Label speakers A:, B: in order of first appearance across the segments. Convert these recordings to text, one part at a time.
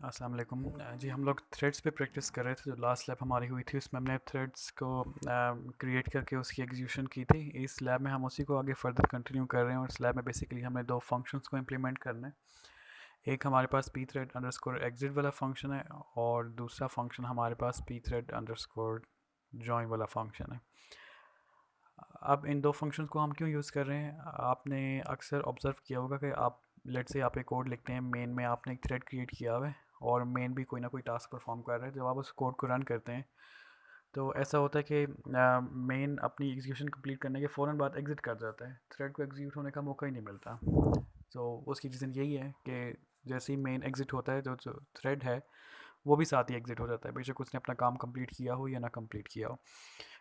A: अस्सलाम वालेकुम। जी हम लोग थ्रेड्स पे प्रैक्टिस कर रहे थे। जो लास्ट लैब हमारी हुई थी उसमें हमने थ्रेड्स को क्रिएट करके उसकी एग्जीक्यूशन की थी। इस लैब में हम उसी को आगे फर्दर कंटिन्यू कर रहे हैं और इस लैब में बेसिकली हमें दो फंक्शंस को इम्प्लीमेंट करना है। एक हमारे पास पी थ्रेड अंडरस्कोर एग्जिट वाला फंक्शन है और दूसरा फंक्शन हमारे पास पी थ्रेड अंडरस्कोर जॉइन वाला फंक्शन है। अब इन दो फंक्शंस को हम क्यों यूज़ कर रहे हैं? आपने अक्सर ऑब्ज़र्व किया होगा कि आप लेट से आप एक कोड लिखते हैं, मेन में आपने एक थ्रेड क्रिएट किया हुआ है और मेन भी कोई ना कोई टास्क परफॉर्म कर रहा है। जब आप उस कोड को रन करते हैं तो ऐसा होता है कि मेन अपनी एग्जीक्यूशन कंप्लीट करने के फ़ौरन बाद एग्ज़िट कर जाता है, थ्रेड को एग्जीक्यूट होने का मौका ही नहीं मिलता। तो उसकी रीज़न यही है कि जैसे ही मेन एग्ज़िट होता है जो जो थ्रेड है वो भी साथ ही एग्ज़िट हो जाता है, बेशक उसने अपना काम कंप्लीट किया हो या ना कंप्लीट किया हो।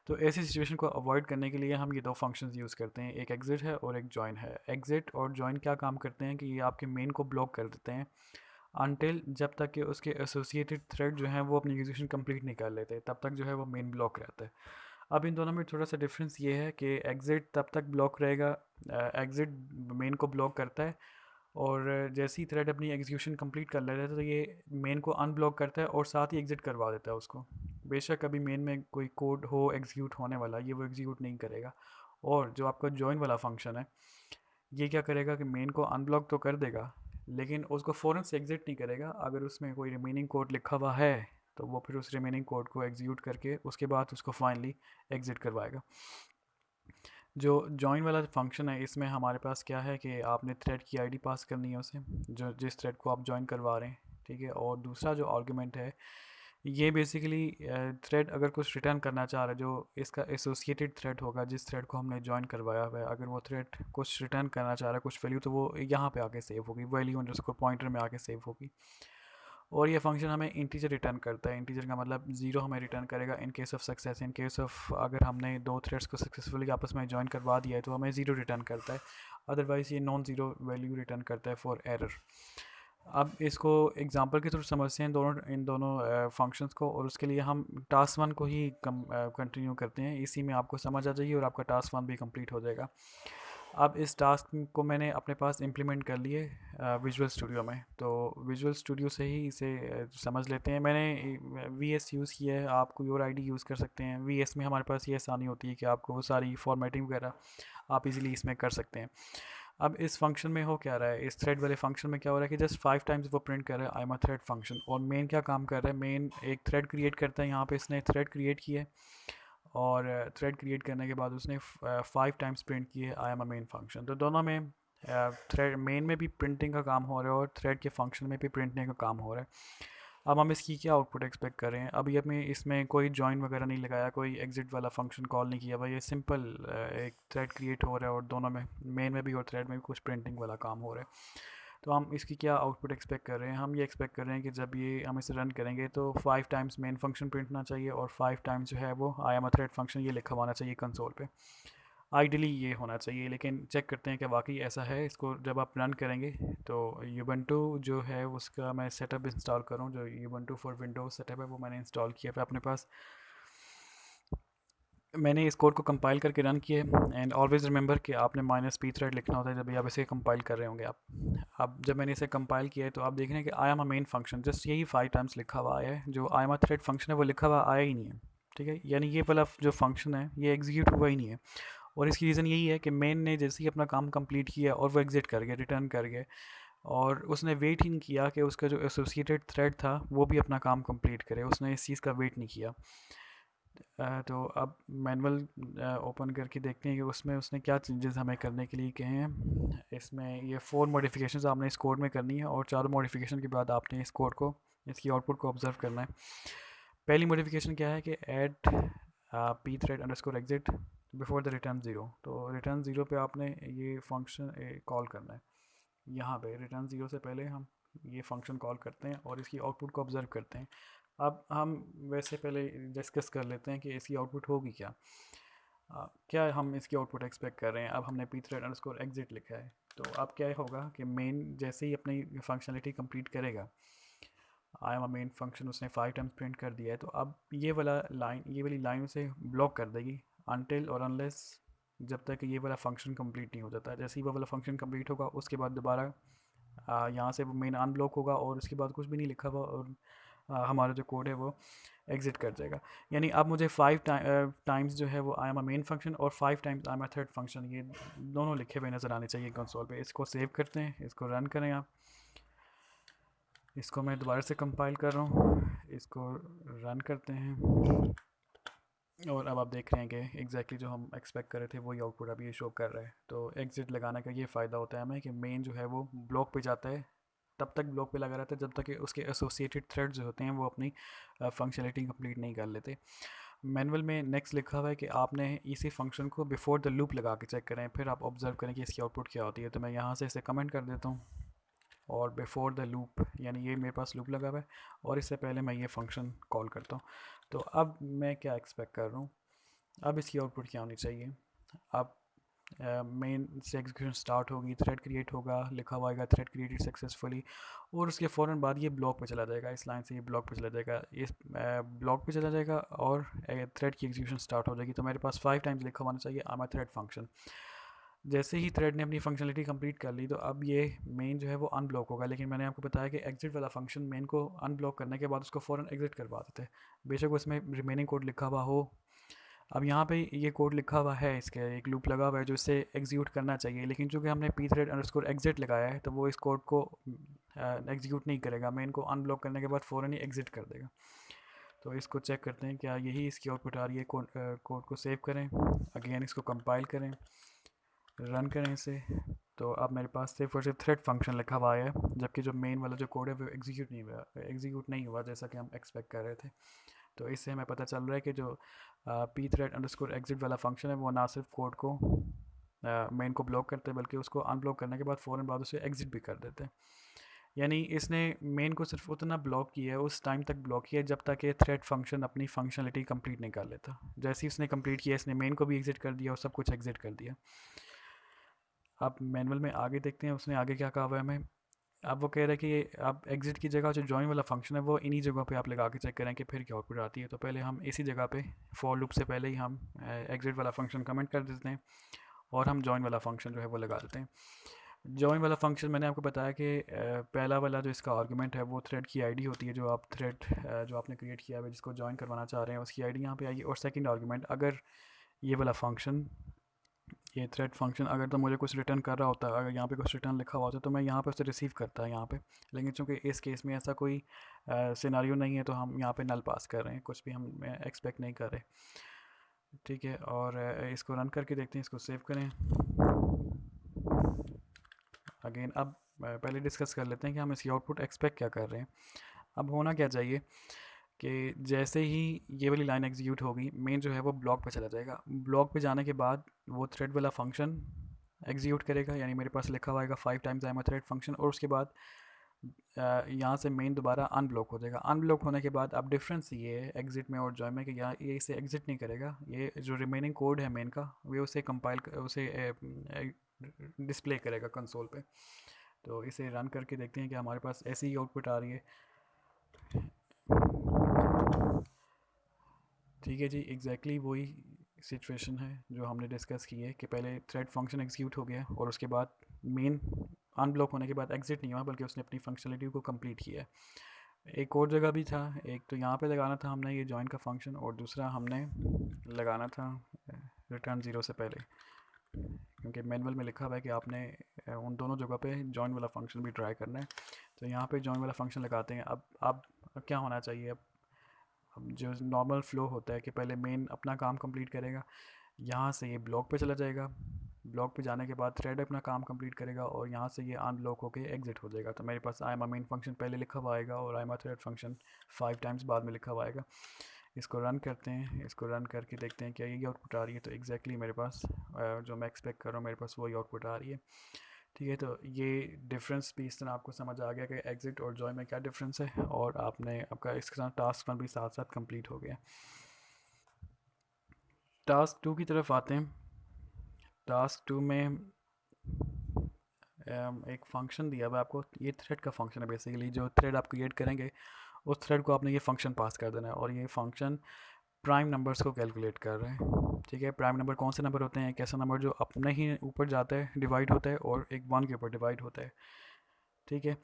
A: तो ऐसी सिचुएशन को अवॉइड करने के लिए हम ये दो फंक्शंस यूज़ करते हैं, एक एग्जिट है और एक जॉइन है। एग्जिट और जॉइन क्या काम करते हैं कि ये आपके मेन को ब्लॉक कर देते हैं अनटिल जब तक कि उसके एसोसिएटेड थ्रेड जो हैं वो अपनी एग्जीक्यूशन कंप्लीट नहीं कर लेते, तब तक जो है वो मेन ब्लॉक रहता है। अब इन दोनों में थोड़ा सा डिफरेंस ये है कि एग्जिट तब तक ब्लॉक रहेगा, एग्जिट मेन को ब्लॉक करता है और जैसे ही थ्रेड अपनी एग्जीक्यूशन कंप्लीट कर लेता है तो ये मेन को अनब्लॉक करता है और साथ ही एग्जिट करवा देता है उसको। बेशक अभी मेन में कोई कोड हो एग्जीक्यूट होने वाला, ये वो एग्जीक्यूट नहीं करेगा। और जो आपका जॉइन वाला फंक्शन है ये क्या करेगा कि मेन को अनब्लॉक तो कर देगा लेकिन उसको फ़ौरन से एग्जिट नहीं करेगा। अगर उसमें कोई रिमेनिंग कोड लिखा हुआ है तो वो फिर उस रिमेनिंग कोड को एग्जीक्यूट करके उसके बाद उसको फाइनली एग्जिट करवाएगा। जो जॉइन वाला फंक्शन है इसमें हमारे पास क्या है कि आपने थ्रेड की आईडी पास करनी है उसे, जो जिस थ्रेड को आप जॉइन करवा रहे हैं, ठीक है। और दूसरा जो आर्गुमेंट है ये बेसिकली थ्रेड अगर कुछ रिटर्न करना चाह रहा है जो इसका एसोसिएटेड थ्रेड होगा जिस थ्रेड को हमने जॉइन करवाया हुआ है, अगर वो थ्रेड कुछ रिटर्न करना चाह रहा है कुछ वैल्यू तो वो यहाँ पे आके सेव होगी, वैल्यू अंडरस्कोर पॉइंटर में आके सेव होगी। और ये फंक्शन हमें इंटीजर रिटर्न करता है। इंटीजर का मतलब ज़ीरो हमें रिटर्न करेगा in case of success. In case of अगर हमने दो थ्रेड्स को सक्सेसफुली आपस में ज्वाइन करवा दिया है तो हमें ज़ीरो रिटर्न करता है, अदरवाइज़ ये नॉन ज़ीरो वैल्यू रिटर्न करता है फॉर एरर। अब इसको एग्जांपल के थ्रू समझते हैं इन दोनों फंक्शंस को, और उसके लिए हम टास्क वन को ही कंटिन्यू करते हैं। इसी में आपको समझ आ जाएगी और आपका टास्क वन भी कंप्लीट हो जाएगा। अब इस टास्क को मैंने अपने पास इम्प्लीमेंट कर लिए विजुअल स्टूडियो में, तो विजुअल स्टूडियो से ही इसे समझ लेते हैं। मैंने वी एस यूज़ किया है, आप कोई और आई डी यूज़ कर सकते हैं। वी एस में हमारे पास ये आसानी होती है कि आपको वो सारी फॉर्मेटिंग वगैरह आप इजीली इसमें कर सकते हैं। अब इस फंक्शन में हो क्या रहा है, इस थ्रेड वाले फंक्शन में क्या हो रहा है कि जस्ट 5 टाइम्स वो प्रिंट कर रहा है I am a thread function. और मेन क्या काम कर रहा है, मेन एक थ्रेड क्रिएट करता है, यहाँ पे इसने थ्रेड क्रिएट किया है और थ्रेड क्रिएट करने के बाद उसने 5 टाइम्स प्रिंट की है I am a main function. तो दोनों में थ्रेड मेन में भी प्रिंटिंग का काम हो रहा है और थ्रेड के फंक्शन में भी प्रिंटिंग का काम हो रहा है। अब हम इसकी क्या आउटपुट एक्सपेक्ट कर रहे हैं? अभी हमें इसमें कोई जॉइन वगैरह नहीं लगाया, कोई एग्जिट वाला फंक्शन कॉल नहीं किया भाई, ये सिंपल एक थ्रेड क्रिएट हो रहा है और दोनों में मेन में भी और थ्रेड में भी कुछ प्रिंटिंग वाला काम हो रहा है। तो हम इसकी क्या आउटपुट एक्सपेक्ट कर रहे हैं? हम ये एक्सपेक्ट कर रहे हैं कि जब ये हम इसे रन करेंगे तो 5 टाइम्स मेन फंक्शन प्रिंट होना चाहिए और 5 टाइम्स जो है वो I am a thread function ये लिखा होना चाहिए कंसोल पे। आइडियली ये होना चाहिए, लेकिन चेक करते हैं कि वाकई ऐसा है। इसको जब आप रन करेंगे तो यूबंटू जो है उसका मैं सेटअप इंस्टॉल करूँ, जो यूबंटू फॉर विंडोज़ सेटअप है वो मैंने इंस्टॉल किया है अपने पास। मैंने इस कोड को कंपाइल करके रन किया है एंड ऑलवेज़ रिमेंबर कि आपने माइनस पी थ्रेड लिखना होता है जब भी आप इसे कंपाइल कर रहे होंगे आप। अब जब मैंने इसे कंपाइल किया है तो आप देख रहे हैं कि I am a main function just यही 5 टाइम्स लिखा हुआ आया है, जो I am a thread function है वो लिखा हुआ आया ही नहीं है, ठीक है। यानी ये वाला जो फंक्शन है ये एग्जीक्यूट हुआ ही नहीं है। और इसकी रीज़न यही है कि मेन ने जैसे ही अपना काम कंप्लीट किया और वो एग्जिट कर गया, रिटर्न कर गया, और उसने वेट ही नहीं किया कि उसका जो एसोसिएटेड थ्रेड था वो भी अपना काम कंप्लीट करे, उसने इस चीज़ का वेट नहीं किया। तो अब मैनुअल ओपन करके देखते हैं कि उसमें उसने क्या चेंजेस हमें करने के लिए कहे हैं। इसमें ये 4 मॉडिफिकेशंस आपने इस कोड में करनी है और चारों मॉडिफिकेशन के बाद आपने इस कोड को, इसकी आउटपुट को ऑब्जर्व करना है। पहली मॉडिफिकेशन क्या है कि add P thread underscore exit before the return zero. तो रिटर्न ज़ीरो पे आपने ये फंक्शन कॉल करना है। यहाँ पे रिटर्न ज़ीरो से पहले हम ये फंक्शन कॉल करते हैं और इसकी आउटपुट को ऑब्जर्व करते हैं। अब हम वैसे पहले डिस्कस कर लेते हैं कि इसकी आउटपुट होगी क्या। क्या हम इसकी आउटपुट एक्सपेक्ट कर रहे हैं? अब हमने पी थ्रेड अंडरस्कोर एग्जिट लिखा है, तो अब क्या होगा कि मेन जैसे ही अपनी फंक्शनलिटी कंप्लीट करेगा, I am a main function उसने 5 टाइम्स प्रिंट कर दिया है, तो अब ये वाली लाइन उसे ब्लॉक कर देगी अनटिल और अनलेस जब तक ये वाला फंक्शन कंप्लीट नहीं हो जाता। जैसे ही वो वाला फंक्शन कंप्लीट होगा उसके बाद दोबारा यहाँ से वो मेन अनब्लॉक होगा और उसके बाद कुछ भी नहीं लिखा हुआ, और हमारा जो कोड है वो एग्ज़िट कर जाएगा। यानी अब मुझे 5 टाइम्स जो है वो I am a main function और 5 times I am a third function, ये दोनों लिखे हुए नज़र आने चाहिए कंसोल पे। इसको सेव करते हैं, इसको रन करें आप। इसको मैं दोबारा से कंपाइल कर रहा हूँ, इसको रन करते हैं, और अब आप देख रहे हैं कि एग्जैक्टली जो हम एक्सपेक्ट कर रहे थे वही आउटपुट अभी ये शो कर रहा है। तो एग्ज़िट लगाने का ये फ़ायदा होता है हमें कि मेन जो है वो ब्लॉक पे जाता है, तब तक ब्लॉक पे लगा रहता है जब तक कि उसके एसोसिएटेड थ्रेड जो होते हैं वो अपनी फंक्शनलिटी कंप्लीट नहीं कर लेते। मैनुअल में नेक्स्ट लिखा हुआ है कि आपने इसी फंक्शन को बिफोर द लूप लगा के चेक करें, फिर आप ऑब्जर्व करें कि इसकी आउटपुट क्या होती है। तो मैं यहाँ से इसे कमेंट कर देता हूँ, और बिफोर द लूप यानी ये मेरे पास लूप लगा हुआ है, और इससे पहले मैं ये फंक्शन कॉल करता हूँ। तो अब मैं क्या एक्सपेक्ट कर रहा हूँ, अब इसकी आउटपुट क्या होनी चाहिए। अब मेन से एग्जीक्यूशन स्टार्ट होगी, थ्रेड क्रिएट होगा, लिखा हुआ आएगा थ्रेड क्रिएटेड सक्सेसफुली, और उसके फ़ौरन बाद ये ब्लॉक पे चला जाएगा, इस लाइन से ये ब्लॉक पे चला जाएगा, इस ब्लॉक पे चला जाएगा, और थ्रेड की एग्जीक्यूशन स्टार्ट हो जाएगी। तो मेरे पास 5 टाइम्स लिखा होना चाहिए I am a thread function. जैसे ही थ्रेड ने अपनी फंक्शनलिटी कंप्लीट कर ली, तो अब ये मेन जो है वो अनब्लॉक होगा। लेकिन मैंने आपको बताया कि एग्जिट वाला फंक्शन मेन को अनब्लॉक करने के बाद उसको फ़ौरन एग्जिट करवा देते हैं, बेशक उसमें रिमेनिंग कोड लिखा हुआ हो। अब यहाँ पे ये कोड लिखा हुआ है, इसके एक लूप लगा हुआ है जो इसे एग्जीक्यूट करना चाहिए, लेकिन चूंकि हमने पी थ्रेड अंडरस्कोर एग्जिट लगाया है तो वो इस कोड को एग्जीक्यूट नहीं करेगा, मेन को अनब्लॉक करने के बाद फ़ौरन ही एग्जिट कर देगा। तो इसको चेक करते हैं क्या यही इसकी आउटपुट आ रही है। कोड को सेव करें, अगेन इसको कंपाइल करें, रन करें इसे। तो अब मेरे पास सिर्फ और सिर्फ थ्रेड फंक्शन लिखा हुआ है, जबकि जो मेन वाला जो कोड है वो एग्जीक्यूट नहीं हुआ जैसा कि हम एक्सपेक्ट कर रहे थे। तो इससे हमें पता चल रहा है कि जो पी थ्रेड अंडरस्कोर एग्जिट वाला फंक्शन है वो ना सिर्फ कोड को मेन को ब्लॉक करते हैं, बल्कि उसको अनब्लॉक करने के बाद फ़ौरन बाद उसे एग्जिट भी कर देते हैं। यानी इसने मेन को सिर्फ उतना ब्लॉक किया है, उस टाइम तक ब्लॉक किया है जब तक ये थ्रेड फंक्शन अपनी फंक्शनलिटी कंप्लीट नहीं कर लेता। जैसे ही उसने कंप्लीट किया, इसने मेन को भी एग्जिट कर दिया और सब कुछ एग्जिट कर दिया। अब मैनुअल में आगे देखते हैं उसने आगे क्या कहा हुआ है हमें। अब वो कह रहा है कि आप एग्जिट की जगह जो जॉइन वाला फंक्शन है वो इन्हीं जगहों पे आप लगा के चेक करें कि फिर क्या आउटपुट आती है। तो पहले हम इसी जगह पे फॉर लूप से पहले ही हम एग्जिट वाला फंक्शन कमेंट कर देते हैं, और हम जॉइन वाला फंक्शन जो है वो लगा देते हैं। जॉइन वाला फंक्शन मैंने आपको बताया कि पहला वाला जो इसका आर्गुमेंट है वो थ्रेड की आईडी होती है, जो आप थ्रेड जो आपने क्रिएट किया है जिसको जॉइन करवाना चाह रहे हैं उसकी आईडी यहाँ पे आएगी। और सेकंड आर्गुमेंट, अगर ये वाला फंक्शन, ये थ्रेड फंक्शन अगर तो मुझे कुछ रिटर्न कर रहा होता है, अगर यहाँ पे कुछ रिटर्न लिखा हुआ होता है तो मैं यहाँ पे उसे रिसीव करता है यहाँ पे। लेकिन चूंकि इस केस में ऐसा कोई सिनारियो नहीं है तो हम यहाँ पे नल पास कर रहे हैं, कुछ भी हम एक्सपेक्ट नहीं कर रहे। ठीक है, और इसको रन करके देखते हैं, इसको सेव करें अगेन। अब पहले डिस्कस कर लेते हैं कि हम इसकी आउटपुट एक्सपेक्ट क्या कर रहे हैं। अब होना क्या चाहिए कि जैसे ही ये वाली लाइन एग्जीक्यूट होगी, मेन जो है वो ब्लॉक पे चला जाएगा। ब्लॉक पे जाने के बाद वो थ्रेड वाला फंक्शन एग्जीक्यूट करेगा, यानी मेरे पास लिखा हुआ आएगा 5 times I am a thread function, और उसके बाद यहाँ से मेन दोबारा अनब्लॉक हो जाएगा। अनब्लॉक होने के बाद अब डिफरेंस ये है एग्जिट में और जॉइन में कि यहाँ ये इसे एग्जिट नहीं करेगा, ये जो रिमेनिंग कोड है मेन का वो उसे कंपाइल उसे डिस्प्ले करेगा कंसोल पे। तो इसे रन करके देखते हैं कि हमारे पास ऐसी ही आउटपुट आ रही है। ठीक है जी, एग्जैक्टली वही सिचुएशन है जो हमने डिस्कस की है कि पहले थ्रेड फंक्शन एग्जीक्यूट हो गया और उसके बाद मेन अनब्लॉक होने के बाद एग्जिट नहीं हुआ, बल्कि उसने अपनी फंक्शनलिटी को कंप्लीट किया है। एक और जगह भी था, एक तो यहाँ पे लगाना था हमने ये जॉइन का फंक्शन, और दूसरा हमने लगाना था रिटर्न ज़ीरो से पहले, क्योंकि मैनुअल में लिखा हुआ है कि आपने उन दोनों जगह पे जॉइन वाला फंक्शन भी ट्राई करना है। तो यहाँ पे जॉइन वाला फंक्शन लगाते हैं। अब क्या होना चाहिए, अब जो नॉर्मल फ़्लो होता है कि पहले मेन अपना काम कंप्लीट करेगा, यहाँ से ये ब्लॉक पे चला जाएगा, ब्लॉक पे जाने के बाद थ्रेड अपना काम कंप्लीट करेगा और यहाँ से ये अनब्लॉक होके एग्जिट हो जाएगा। तो मेरे पास आई एम मेन फंक्शन पहले लिखा हुआ आएगा और I am thread function 5 times बाद में लिखा हुआ आएगा। इसको रन करते हैं, इसको रन करके देखते हैं क्या ये आउटपुट आ रही है। तो एग्जैक्टली मेरे पास जो मैं एक्सपेक्ट कर रहा हूँ मेरे पास वही आउटपुट आ रही है। ठीक है, तो ये डिफरेंस भी इस तरह आपको समझ आ गया कि एग्जिट और जॉय में क्या डिफरेंस है, और आपने आपका इसके साथ टास्क 1 भी साथ साथ कंप्लीट हो गया। टास्क 2 की तरफ आते हैं। टास्क 2 में एक फ़ंक्शन दिया हुआ है आपको, ये थ्रेड का फंक्शन है बेसिकली। जो थ्रेड आप क्रिएट करेंगे उस थ्रेड को आपने ये फंक्शन पास कर देना है, और ये फंक्शन प्राइम नंबर्स को कैलकुलेट कर रहे हैं। ठीक है, प्राइम नंबर कौन से नंबर होते हैं, एक ऐसा नंबर जो अपने ही ऊपर जाता है डिवाइड होता है और एक 1 के ऊपर डिवाइड होता है। ठीक है।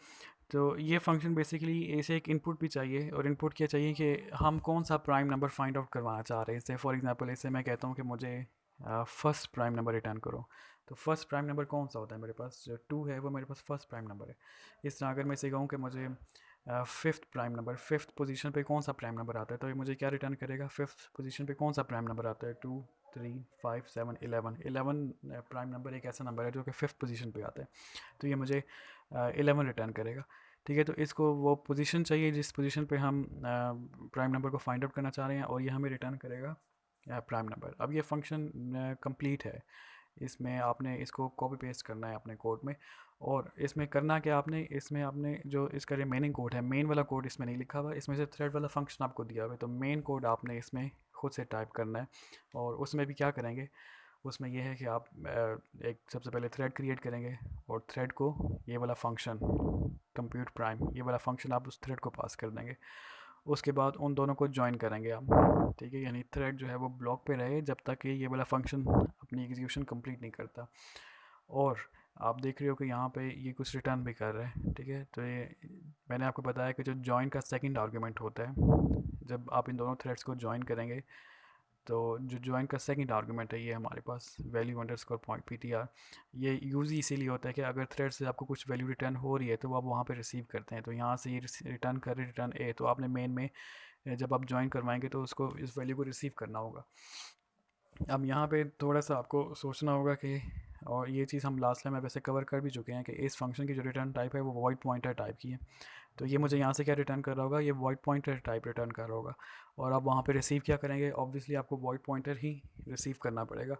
A: तो ये फंक्शन बेसिकली इसे एक इनपुट भी चाहिए, और इनपुट क्या चाहिए कि हम कौन सा प्राइम नंबर फाइंड आउट करवाना चाह रहे हैं। जैसे फॉर एग्जांपल इसे मैं कहता हूँ कि मुझे फर्स्ट प्राइम नंबर रिटर्न करो। तो फर्स्ट प्राइम नंबर कौन सा होता है मेरे पास, जो 2 है वो मेरे पास फर्स्ट प्राइम नंबर है। इस तरह अगर मैं इसे कहूँ कि मुझे fifth prime number, fifth position पे कौन सा प्राइम नंबर आता है, तो ये मुझे क्या रिटर्न करेगा, फिफ्थ पोजीशन पे कौन सा प्राइम नंबर आता है, 2, 3, 5, 7, 11। 11 प्राइम नंबर एक ऐसा नंबर है जो कि फिफ्थ पोजीशन पे आता है, तो ये मुझे 11 रिटर्न करेगा। ठीक है, तो इसको वो पोजीशन चाहिए जिस पोजीशन पे हम प्राइम नंबर को फाइंड आउट करना चाह रहे हैं, और ये हमें रिटर्न करेगा प्राइम नंबर। अब ये फंक्शन कंप्लीट है। इसमें आपने इसको कॉपी पेस्ट करना है अपने कोड में, और इसमें करना क्या आपने, इसमें आपने जो इसका रिमेनिंग कोड है, मेन वाला कोड इसमें नहीं लिखा हुआ, इसमें से थ्रेड वाला फंक्शन आपको दिया हुआ है, तो मेन कोड आपने इसमें खुद से टाइप करना है। और उसमें भी क्या करेंगे, उसमें यह है कि आप एक सबसे पहले थ्रेड क्रिएट करेंगे, और थ्रेड को ये वाला फंक्शन कंप्यूट प्राइम, ये वाला फंक्शन आप उस थ्रेड को पास कर देंगे। उसके बाद उन दोनों को ज्वाइन करेंगे आप। ठीक है, यानी थ्रेड जो है वो ब्लॉक पे रहे जब तक कि ये वाला फंक्शन अपनी एग्जीक्यूशन कंप्लीट नहीं करता। और आप देख रहे हो कि यहाँ पे ये कुछ रिटर्न भी कर रहा है। ठीक है, तो ये मैंने आपको बताया कि जो जॉइन का सेकंड आर्गुमेंट होता है, जब आप इन दोनों थ्रेड्स को ज्वाइन करेंगे, तो जो ज्वाइन का सेकंड आर्गुमेंट है ये हमारे पास वैल्यू अंडरस्कोर पॉइंट PTR। ये यूज इसीलिए होता है कि अगर थ्रेड से आपको कुछ वैल्यू रिटर्न हो रही है तो आप वहाँ पे रिसीव करते हैं। तो यहाँ से ये रिटर्न कर रहे रिटर्न ए, तो आपने मेन में जब आप ज्वाइन करवाएंगे तो उसको इस वैल्यू को रिसीव करना होगा। अब यहाँ पे थोड़ा सा आपको सोचना होगा कि, और ये चीज़ हम लास्ट टाइम में वैसे कवर कर भी चुके हैं, कि इस फंक्शन की जो रिटर्न टाइप है वो वॉइड पॉइंटर टाइप की है। तो ये मुझे यहाँ से क्या रिटर्न कर रहा होगा, ये वॉइड पॉइंटर टाइप रिटर्न कर रहा होगा। और आप वहाँ पे रिसीव क्या करेंगे, ऑब्वियसली आपको वॉइड पॉइंटर ही रिसीव करना पड़ेगा।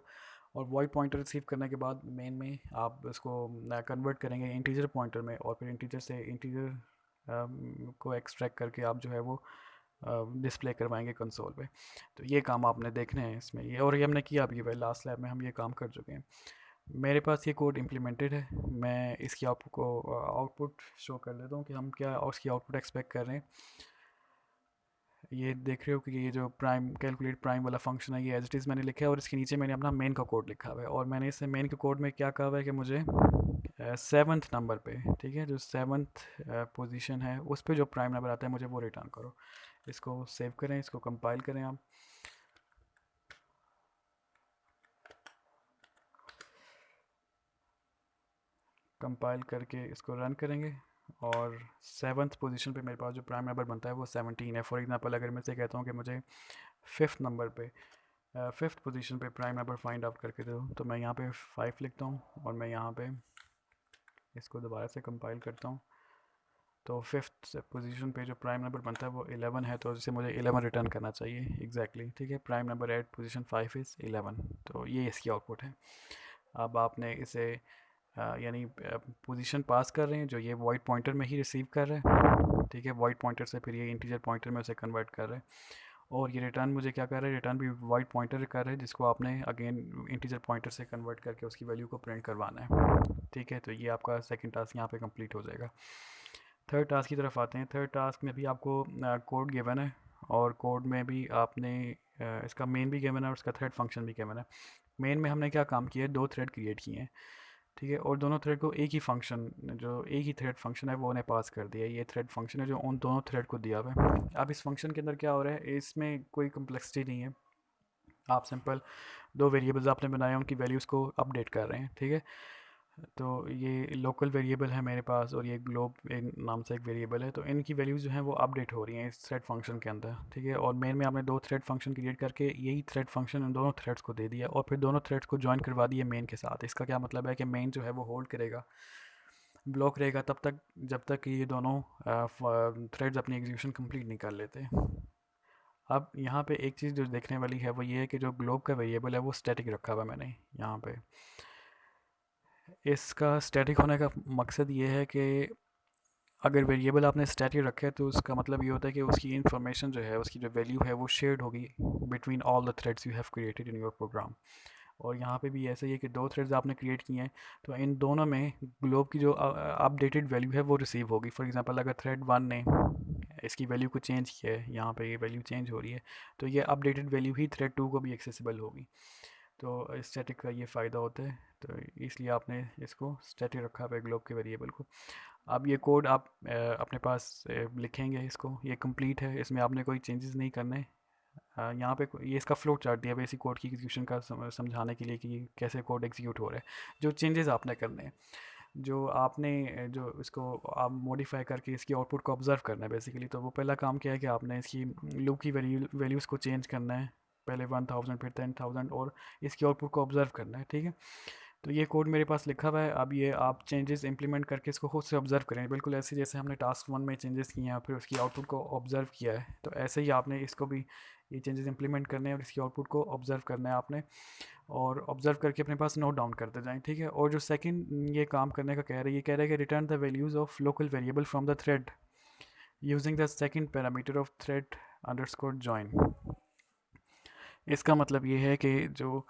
A: और वॉइड पॉइंटर रिसीव करने के बाद मेन में आप इसको कन्वर्ट करेंगे इंटीजर पॉइंटर में, और फिर इंटीजर से इंटीजर को एक्सट्रैक्ट करके आप जो है वो डिस्प्ले करवाएंगे कंसोल पे। तो ये काम आपने देखने हैं इसमें, ये और ये हमने किया भी है, लास्ट लैब में हम ये काम कर चुके हैं। मेरे पास ये कोड इम्प्लीमेंटेड है, मैं इसकी आपको आउटपुट शो कर देता हूँ कि हम क्या उसकी आउटपुट एक्सपेक्ट कर रहे हैं। ये देख रहे हो कि ये जो प्राइम कैलकुलेट प्राइम वाला फंक्शन है ये एज इट इज़ मैंने लिखा है, और इसके नीचे मैंने अपना मेन का कोड लिखा हुआ है। और मैंने इस मेन के कोड में क्या कहा हुआ है कि मुझे सेवन्थ नंबर पे, ठीक है, जो सेवन्थ पोजीशन है उस पर जो प्राइम नंबर आता है मुझे वो रिटर्न करो। इसको सेव करें, इसको कंपाइल करें आप। कंपाइल करके इसको रन करेंगे, और सेवन्थ पोजीशन पे मेरे पास जो प्राइम नंबर बनता है वो 17 है। फॉर एग्जांपल अगर मैं से कहता हूँ कि मुझे फिफ्थ नंबर पे, फिफ्थ पोजीशन पे प्राइम नंबर फाइंड आउट करके दो, तो मैं यहाँ पे 5 लिखता हूँ, और मैं यहाँ पे इसको दोबारा से कंपाइल करता हूँ। तो फिफ्थ पोजीशन पे जो प्राइम नंबर बनता है वो 11 है, तो जिसे मुझे 11 रिटर्न करना चाहिए एग्जैक्टली। ठीक है, prime number at position 5 is 11। तो ये इसकी आउटपुट है। अब आपने इसे यानी पोजीशन पास कर रहे हैं जो ये वॉइड पॉइंटर में ही रिसीव कर रहे हैं। ठीक है, वॉइड पॉइंटर से फिर ये इंटीजर पॉइंटर में उसे कन्वर्ट कर रहे हैं, और ये रिटर्न मुझे क्या कर रहा है, रिटर्न भी वॉइड पॉइंटर कर रहा है जिसको आपने अगेन इंटीजर पॉइंटर से कन्वर्ट करके उसकी वैल्यू को प्रिंट करवाना है। ठीक है, तो ये आपका सेकंड टास्क यहाँ पे कंप्लीट हो जाएगा। थर्ड टास्क की तरफ आते हैं। थर्ड टास्क में भी आपको कोड गिवन है, और कोड में भी आपने इसका मेन भी गिवन है और उसका थ्रेड फंक्शन भी गिवन है। मेन में हमने क्या काम किया है, दो थ्रेड क्रिएट किए हैं। ठीक है, और दोनों थ्रेड को एक ही फंक्शन, जो एक ही थ्रेड फंक्शन है वो उन्हें पास कर दिया है। ये थ्रेड फंक्शन है जो उन दोनों थ्रेड को दिया हुआ है। अब इस फंक्शन के अंदर क्या हो रहा है, इसमें कोई कम्प्लेक्सिटी नहीं है। आप सिंपल दो वेरिएबल्स आपने बनाए, उनकी वैल्यूज़ को अपडेट कर रहे हैं। ठीक है, तो ये लोकल वेरिएबल है मेरे पास, और ये ग्लोब नाम से एक वेरिएबल है, तो इनकी वैल्यूज़ जो हैं वो अपडेट हो रही हैं इस थ्रेड फंक्शन के अंदर। ठीक है, और मेन में आपने दो थ्रेड फंक्शन क्रिएट करके यही थ्रेड फंक्शन उन दोनों थ्रेड्स को दे दिया, और फिर दोनों थ्रेड्स को ज्वाइन करवा दिए मेन के साथ। इसका क्या मतलब है कि मेन जो है वो होल्ड करेगा, ब्लॉक रहेगा तब तक जब तक कि ये दोनों थ्रेड्स अपनी एग्जीक्यूशन कंप्लीट नहीं कर लेते। अब यहाँ पे एक चीज़ जो देखने वाली है वो ये है कि जो ग्लोब का वेरिएबल है वो स्टैटिक रखा हुआ है मैंने यहाँ पे। इसका स्टैटिक होने का मकसद ये है कि अगर वेरिएबल आपने स्टैटिक रखा है तो उसका मतलब ये होता है कि उसकी इन्फॉर्मेशन जो है, उसकी जो वैल्यू है वो शेयर्ड होगी between all the threads you have created in your program. और यहाँ पे भी ऐसा ही है कि दो थ्रेड्स आपने क्रिएट किए हैं, तो इन दोनों में ग्लोब की जो अपडेटेड वैल्यू है वो रिसीव होगी। फॉर एग्जांपल अगर थ्रेड वन ने इसकी वैल्यू को चेंज किया है, यहाँ पे ये वैल्यू चेंज हो रही है, तो ये अपडेटेड वैल्यू ही थ्रेड टू को भी एक्सेसिबल होगी। तो स्टैटिक का ये फ़ायदा होता है, तो इसलिए आपने इसको स्टैटिक रखा है ग्लोब के वेरिएबल को। अब ये कोड आप अपने पास लिखेंगे, इसको ये कंप्लीट है, इसमें आपने कोई चेंजेस नहीं करने। यहाँ पे ये इसका फ्लो चार्ट दिया बेसिक कोड की एग्जीक्यूशन का समझाने के लिए कि कैसे कोड एग्जीक्यूट हो रहा है। जो चेंजेस आपने करने हैं, जो आपने जो इसको आप मॉडिफाई करके इसकी आउटपुट को ऑब्जर्व करना है बेसिकली, तो वो पहला काम क्या है कि आपने इसकी लूप की वैल्यूज़ को चेंज करना है। पहले 1000 फिर 10,000 और इसकी आउटपुट को ऑब्जर्व करना है, ठीक है। तो ये कोड मेरे पास लिखा हुआ है। अब ये आप चेंजेस इंप्लीमेंट करके इसको खुद से ऑब्जर्व करें, बिल्कुल ऐसे जैसे हमने टास्क 1 में चेंजेस किए हैं फिर उसकी आउटपुट को ऑब्जर्व किया है, तो ऐसे ही आपने इसको भी ये चेंजेस इंप्लीमेंट करने हैं और इसकी आउटपुट को ऑब्जर्व करना है आपने, और ऑब्जर्व करके अपने पास नोट डाउन करते जाएं, ठीक है। और जो सेकंड ये काम करने का कह रहा है, ये कह रहा है कि return the values of local variable from the thread using the second parameter of thread underscore join. इसका मतलब ये है कि जो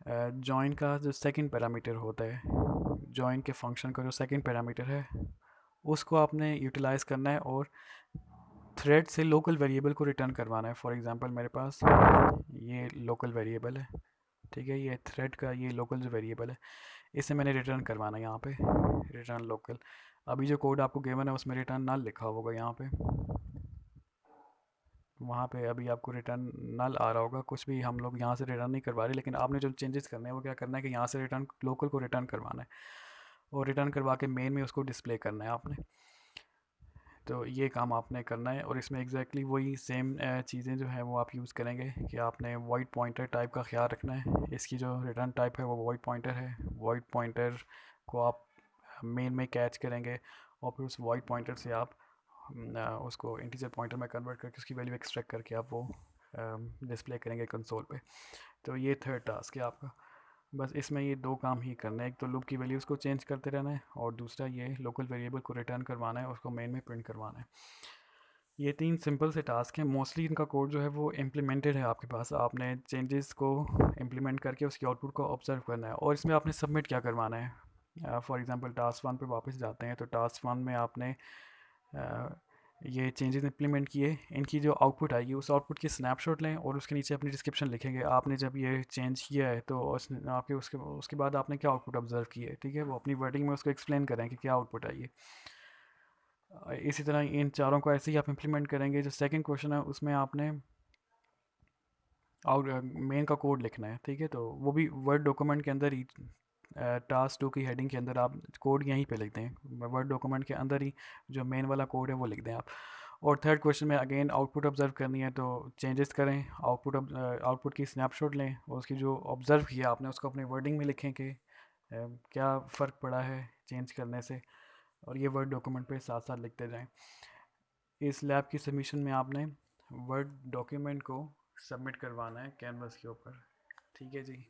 A: जॉइन का जो सेकंड पैरामीटर होता है, जॉइन के फंक्शन का जो सेकंड पैरामीटर है, उसको आपने यूटिलाइज़ करना है और थ्रेड से लोकल वेरिएबल को रिटर्न करवाना है। फॉर एग्जांपल मेरे पास ये लोकल वेरिएबल है, ठीक है, ये थ्रेड का ये लोकल जो वेरिएबल है, इसे मैंने रिटर्न करवाना है यहाँ पे, रिटर्न लोकल। अभी जो कोड आपको गिवन है उसमें रिटर्न नल लिखा होगा यहाँ पे, वहाँ पे अभी आपको रिटर्न नल आ रहा होगा, कुछ भी हम लोग यहाँ से रिटर्न नहीं करवा रहे, लेकिन आपने जो चेंजेस करने हैं वो क्या करना है कि यहाँ से रिटर्न लोकल को रिटर्न करवाना है और रिटर्न करवा के मेन में उसको डिस्प्ले करना है आपने। तो ये काम आपने करना है और इसमें एग्जैक्टली वही सेम चीज़ें जो हैं वो आप यूज़ करेंगे कि आपने वॉइड पॉइंटर टाइप का ख्याल रखना है। इसकी जो रिटर्न टाइप है वो वॉइड पॉइंटर है, वॉइड पॉइंटर को आप मेन में कैच करेंगे और फिर उस वॉइड पॉइंटर से आप उसको इंटीजर पॉइंटर में कन्वर्ट करके उसकी वैल्यू एक्सट्रैक्ट करके आप वो डिस्प्ले करेंगे कंसोल पे। तो ये थर्ड टास्क है आपका। बस इसमें ये दो काम ही करना है, एक तो लूप की वैल्यूज़ को चेंज करते रहना है और दूसरा ये लोकल वेरिएबल को रिटर्न करवाना है, उसको मेन में प्रिंट करवाना है। ये तीन सिंपल से टास्क हैं। मोस्टली इनका कोड जो है वो इम्प्लीमेंटेड है आपके पास, आपने चेंजेस को इम्प्लीमेंट करके उसकी आउटपुट को ऑब्जर्व करना है और इसमें आपने सबमिट क्या करवाना है। फॉर एग्जांपल टास्क 1 पे वापस जाते हैं, तो टास्क 1 में आपने ये चेंजेस इंप्लीमेंट किए, इनकी जो आउटपुट आएगी उस आउटपुट की स्नैपशॉट लें और उसके नीचे अपनी डिस्क्रिप्शन लिखेंगे आपने जब ये चेंज किया है तो आपके उसके उसके बाद आपने क्या आउटपुट ऑब्जर्व किया है, ठीक है। वो अपनी वर्डिंग में उसको एक्सप्लेन करें कि क्या आउटपुट आई है। इसी तरह इन चारों को ऐसे ही आप इम्प्लीमेंट करेंगे। जो सेकंड क्वेश्चन है उसमें आपने आउट मेन का कोड लिखना है, ठीक है, तो वो भी वर्ड डॉक्यूमेंट के अंदर ही टास्क 2 की हेडिंग के अंदर आप कोड यहीं पे लिख दें, वर्ड डॉक्यूमेंट के अंदर ही जो मेन वाला कोड है वो लिख दें आप। और थर्ड क्वेश्चन में अगेन आउटपुट ऑब्जर्व करनी है, तो चेंजेस करें, आउटपुट की स्नैपशॉट लें और उसकी जो ऑब्जर्व किया आपने उसको अपनी वर्डिंग में लिखें कि क्या फ़र्क पड़ा है चेंज करने से, और ये वर्ड डॉक्यूमेंट पे साथ साथ लिखते जाएं। इस लैब की सबमिशन में आपने वर्ड डॉक्यूमेंट को सबमिट करवाना है कैनवस के ऊपर, ठीक है जी।